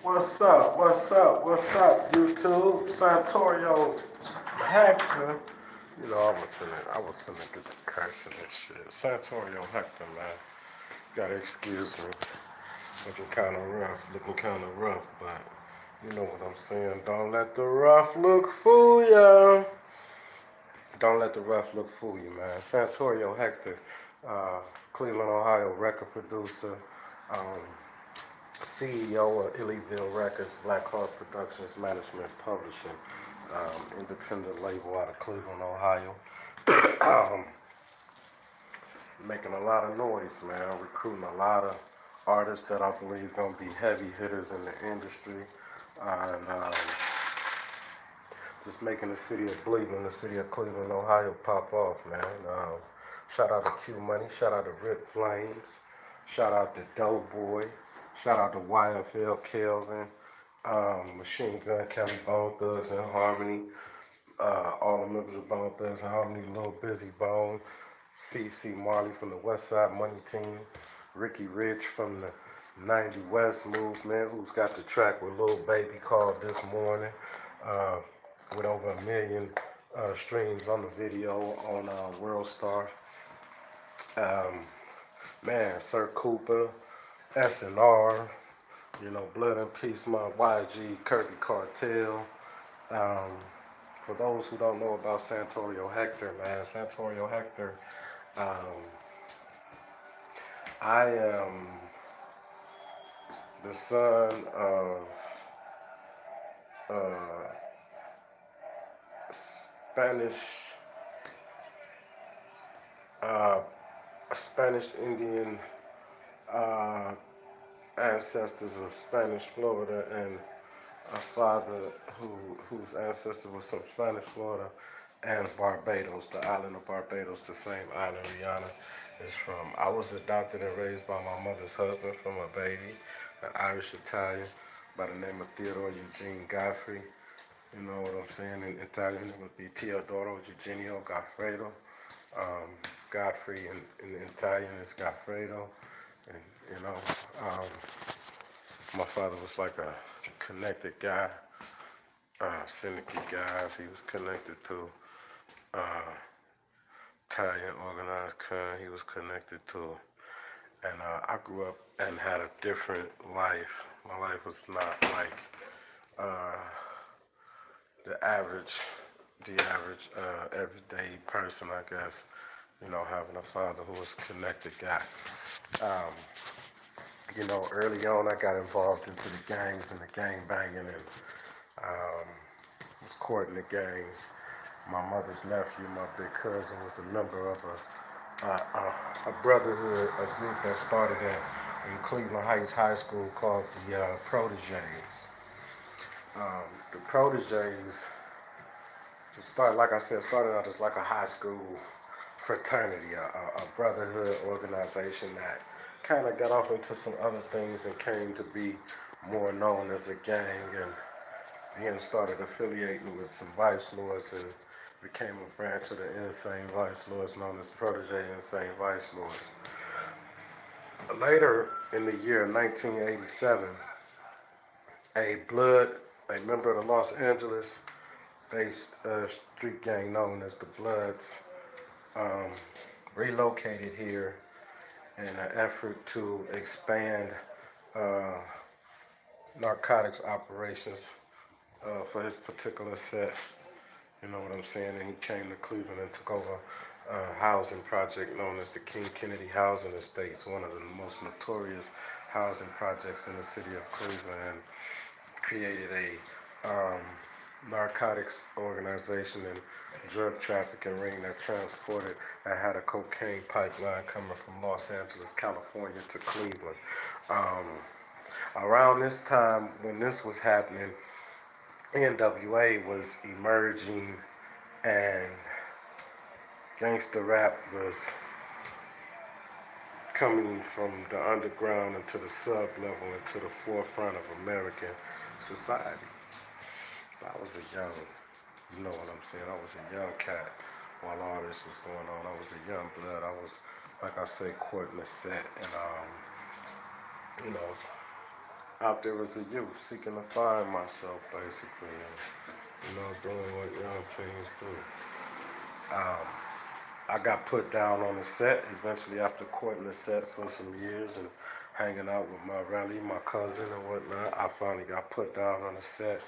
What's up? What's up? What's up, YouTube? Santorio Hector. You know, I was finna get the curse of this shit. Santorio Hector, man. Gotta excuse me. Looking kinda rough, but you know what I'm saying. Don't let the rough look fool ya. Don't let the rough look fool you, man. Santorio Hector, uh, Cleveland, Ohio record producer. Um, CEO of Illyville Records, Black Heart Productions Management Publishing, independent label out of Cleveland, Ohio. um, Making a lot of noise, man. Recruiting a lot of artists that I believe gonna be heavy hitters in the industry, and just making the city of Cleveland, Ohio, pop off, man. Shout out to Q Money, shout out to Rip Flames, shout out to Doughboy, shout out to YFL Kelvin, Machine Gun Kelly, Bone Thugs and Harmony, all the members of Bone Thugs and Harmony, Lil Busy Bone, CC Marley from the West Side Money Team, Ricky Rich from the 90 West Movement, who's got the track with Lil Baby called This Morning, uh, with over 1 million streams on the video on World Star. Um, Man, Sir Cooper, SNR, you know, Blood and Peace, my YG, Kirby Cartel. Um, for those who don't know about Santorio Hector, man, Santorio Hector, um, I am the son of uh, Spanish, uh, Spanish Indian uh, ancestors of Spanish Florida, and a father whose ancestor was from Spanish Florida and Barbados, the island of Barbados, the same island Rihanna is from. I was adopted and raised by my mother's husband from a baby, an Irish Italian by the name of Theodore Eugene Godfrey. You know what I'm saying? In Italian, it would be Teodoro Eugenio Goffredo. Um, Godfrey in Italian is Goffredo. And, you know, um, my father was like a connected guy, syndicate guy. He was connected to uh, Italian organized crime. He was connected to, and I grew up and had a different life. My life was not like uh, the average, everyday person, I guess. You know, having a father who was a connected guy. Um, you know, early on, I got involved into the gangs and the gang banging, and um, was courting the gangs. My mother's nephew, my big cousin, was a member of a brotherhood, a group that started in Cleveland Heights High School called the Proteges. The Proteges like I said, started out as like a high school fraternity, a brotherhood organization that kind of got off into some other things and came to be more known as a gang, and then started affiliating with some vice lords and became a branch of the Insane Vice Lords known as Protege Insane Vice Lords. Later in the year 1987, a Blood, a member of the Los Angeles based street gang known as the Bloods, um, relocated here in an effort to expand uh, narcotics operations for his particular set. You know what I'm saying? And he came to Cleveland and took over a housing project known as the King Kennedy Housing Estates, one of the most notorious housing projects in the city of Cleveland, and created a narcotics organization and drug trafficking ring that transported and had a cocaine pipeline coming from Los Angeles, California to Cleveland. Um, Around this time, when this was happening, NWA was emerging and gangster rap was coming from the underground into the sub-level, into the forefront of American society. I was a young, you know what I'm saying, I was a young cat while all this was going on. I was a young blood. I was, like I say, courting the set, and, you know, out there as a youth, seeking to find myself, basically, and doing what young teens do. Um, I got put down on the set eventually after courting the set for some years and hanging out with my rally, my cousin and whatnot. I finally got put down on the set,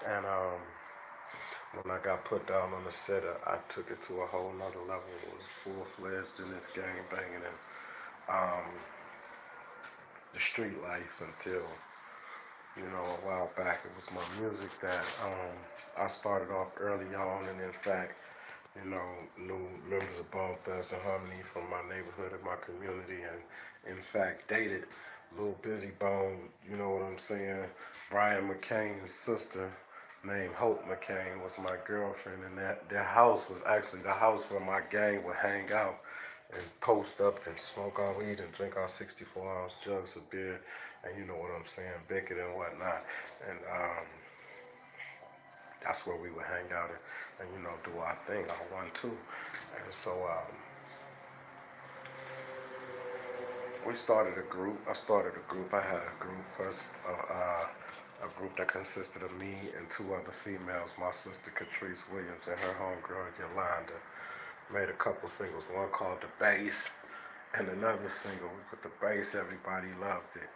and when I got put down on the set, I took it to a whole nother level. It was full-fledged in this gang banging and um, the street life until a while back. It was my music that I started off early on, and in fact, knew members of Bone Thugs and Harmony from my neighborhood and my community, and in fact, dated Lil Busy Bone, you know what I'm saying? Brian McCain's sister, named Hope McCain, was my girlfriend, and their house was actually the house where my gang would hang out and post up and smoke our weed and drink our 64-ounce jugs of beer, and you know what I'm saying, Beckett and whatnot. And that's where we would hang out and do our thing, our 1-2. And so we started a group. I started a group. I had a group first, a group that consisted of me and 2 other females, my sister Catrice Williams and her homegirl Yolanda. Made a couple singles, one called The Bass, and another single, we put The Bass, everybody loved it.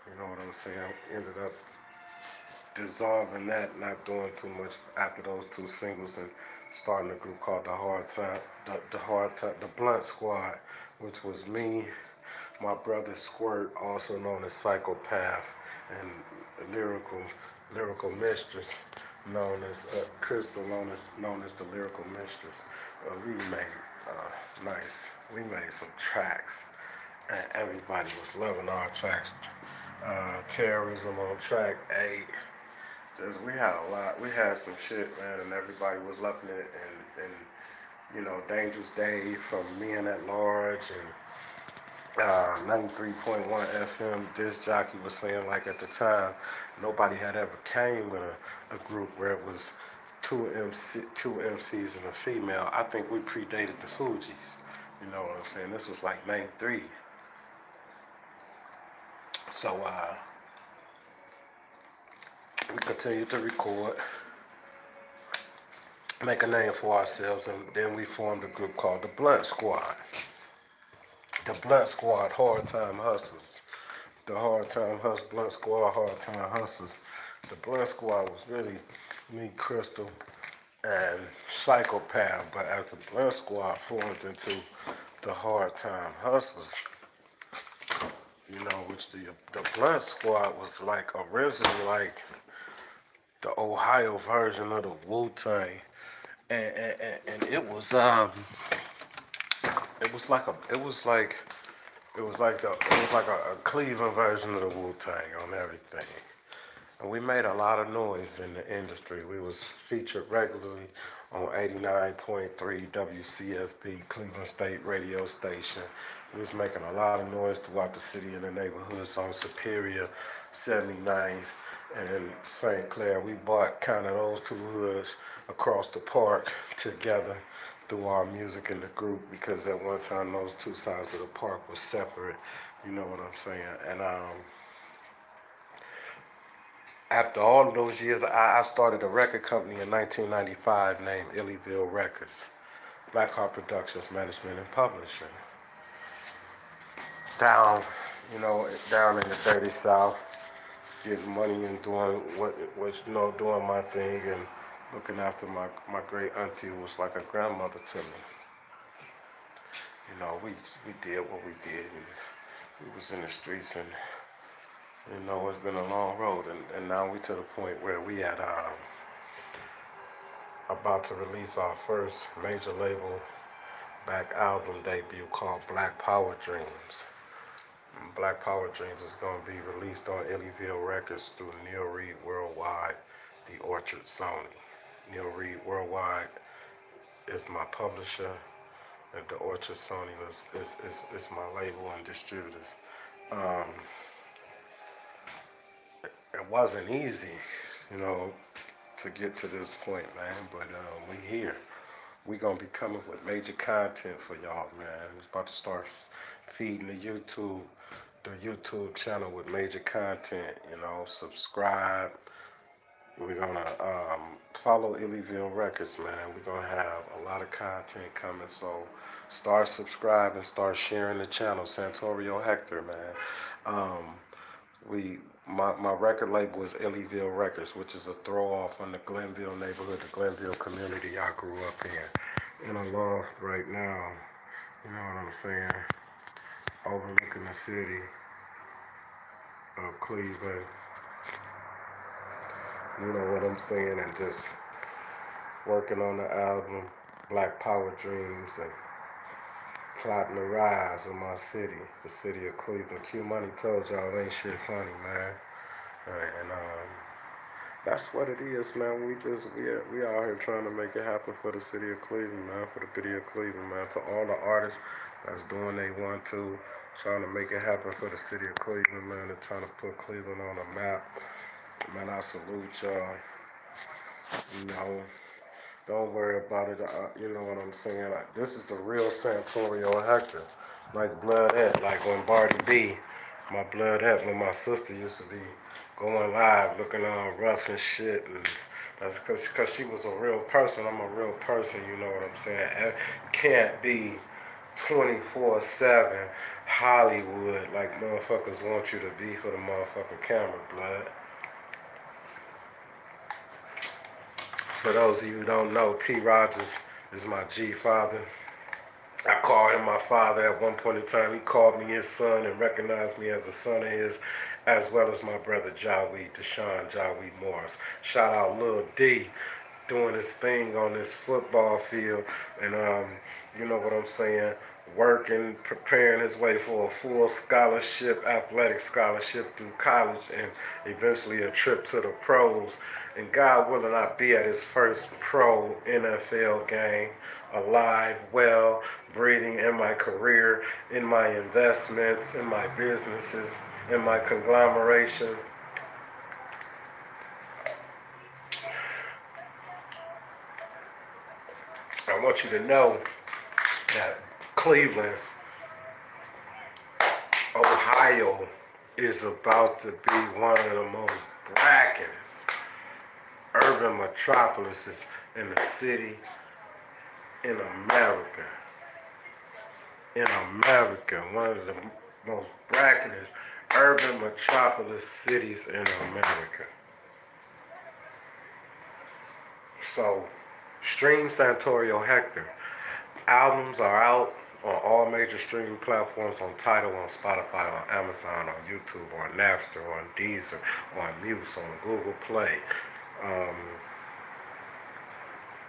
You know what I'm saying? Ended up dissolving that, not doing too much after those 2 singles, and starting a group called the Blunt Squad, which was me, my brother Squirt, also known as Psychopath, and lyrical mistress, known as Crystal, known as the lyrical mistress. We made some tracks, and everybody was loving our tracks. Terrorism on track 8. We had a lot. We had some shit, man, and everybody was loving it. And Dangerous Dave from Men at Large and 93.1 FM disc jockey was saying, like, at the time, nobody had ever came with a group where it was two MCs and a female. I think we predated the Fugees. You know what I'm saying? This was like '93. So we continued to record, make a name for ourselves, and then we formed a group called the Blunt Squad. The Blunt Squad, Hard Time Hustlers. The Blunt Squad, Hard Time Hustlers. The Blunt Squad was really me, Crystal, and Psychopath, but as the Blunt Squad formed into the Hard Time Hustlers, which the Blunt Squad was like originally like the Ohio version of the Wu-Tang, and it was like a Cleveland version of the Wu-Tang on everything. And we made a lot of noise in the industry. We was featured regularly on 89.3 WCSB, Cleveland State radio station. We was making a lot of noise throughout the city and the neighborhoods on Superior, 79th, and St. Clair. We bought kind of those 2 hoods across the park together through our music in the group, because at one time those 2 sides of the park were separate. You know what I'm saying? And after all of those years, I started a record company in 1995 named Illyville Records, Black Heart Productions Management and Publishing. Down in the dirty South, getting money and doing doing my thing and looking after my great auntie, who was like a grandmother to me. We did what we did, and we was in the streets, and it's been a long road, and now we to the point where we had about to release our first major label back album debut called Black Power Dreams. And Black Power Dreams is going to be released on Illyville Records through Neil Reed Worldwide, the Orchard Sony. Neil Reed Worldwide is my publisher, and the Orchard Sony is my label and distributors. It wasn't easy, to get to this point, man, but we here. We gonna be coming with major content for y'all, man. It's about to start feeding the YouTube the YouTube channel with major content. You know, subscribe. We're gonna follow Illyville Records, man. We're gonna have a lot of content coming, so start subscribing, start sharing the channel. Santorio Hector, man. Um, my record label is Illyville Records, which is a throw off on the Glenville neighborhood, the Glenville community I grew up in a loft right now. You know what I'm saying? Overlooking the city of Cleveland. You know what I'm saying? And just working on the album Black Power Dreams and plotting the rise of my city, the city of Cleveland. Q Money told y'all it ain't shit funny, man. Right, and that's what it is, man. We out here trying to make it happen for the city of Cleveland, man, for the city of Cleveland, man. To all the artists that's doing they want to, trying to make it happen for the city of Cleveland, man, and trying to put Cleveland on the map. Man, I salute y'all. You know, don't worry about it. You know what I'm saying? This is the real Santorio Hector. Like Bloodette, like when Barty B, my Bloodette, when my sister used to be going live looking all rough and shit. And that's because she was a real person. I'm a real person, you know what I'm saying? It can't be 24/7 Hollywood like motherfuckers want you to be for the motherfucking camera, blood. For those of you who don't know, T. Rogers is my G father. I call him my father at one point in time. He called me his son and recognized me as a son of his, as well as my brother Jaweed, Deshaun Jaweed Morris. Shout out Lil D, doing his thing on this football field, and you know what I'm saying, working, preparing his way for a full scholarship, athletic scholarship through college, and eventually a trip to the pros. And God willing, I'll be at his first pro NFL game, alive, well, breathing, in my career, in my investments, in my businesses, in my conglomeration. I want you to know that Cleveland, Ohio, is about to be one of the most brackenest urban metropolises in the city in America. In America, one of the most brackenest urban metropolis cities in America. So, stream Santorio Hector. Albums are out on all major streaming platforms, on Tidal, on Spotify, on Amazon, on YouTube, on Napster, on Deezer, on Muse, on Google Play,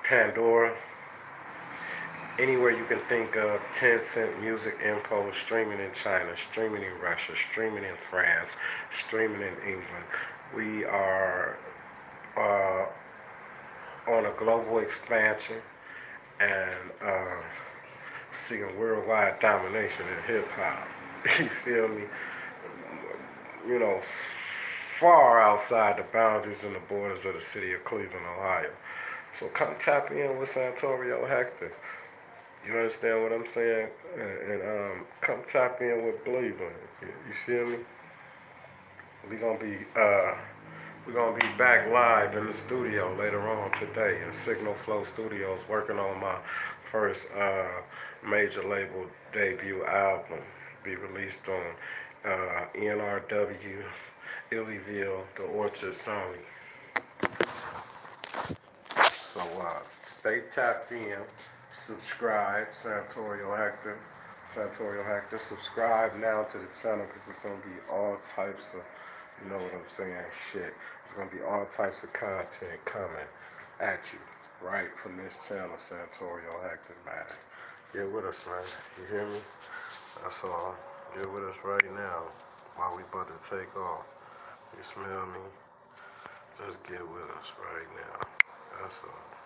Pandora, anywhere you can think of. 10 Cent Music Info, streaming in China, streaming in Russia, streaming in France, streaming in England. We are on a global expansion and seeing worldwide domination in hip hop. You feel me? You know, far outside the boundaries and the borders of the city of Cleveland, Ohio. So come tap in with Santorio Hector. You understand what I'm saying? And come tap in with Cleveland. You feel me? We're gonna be back live in the studio later on today in Signal Flow Studios, working on my first major label debut album. Be released on NRW, Illyville, The Orchard, Sony. So stay tapped in, subscribe, Santorio Hector. Santorio Hector, subscribe now to the channel because it's going to be all types of, you know what I'm saying, shit. It's going to be all types of content coming at you right from this channel, Santorio Hector, man. Get with us, man. You hear me? That's all. Get with us right now while we about to take off. You smell me? Just get with us right now. That's all.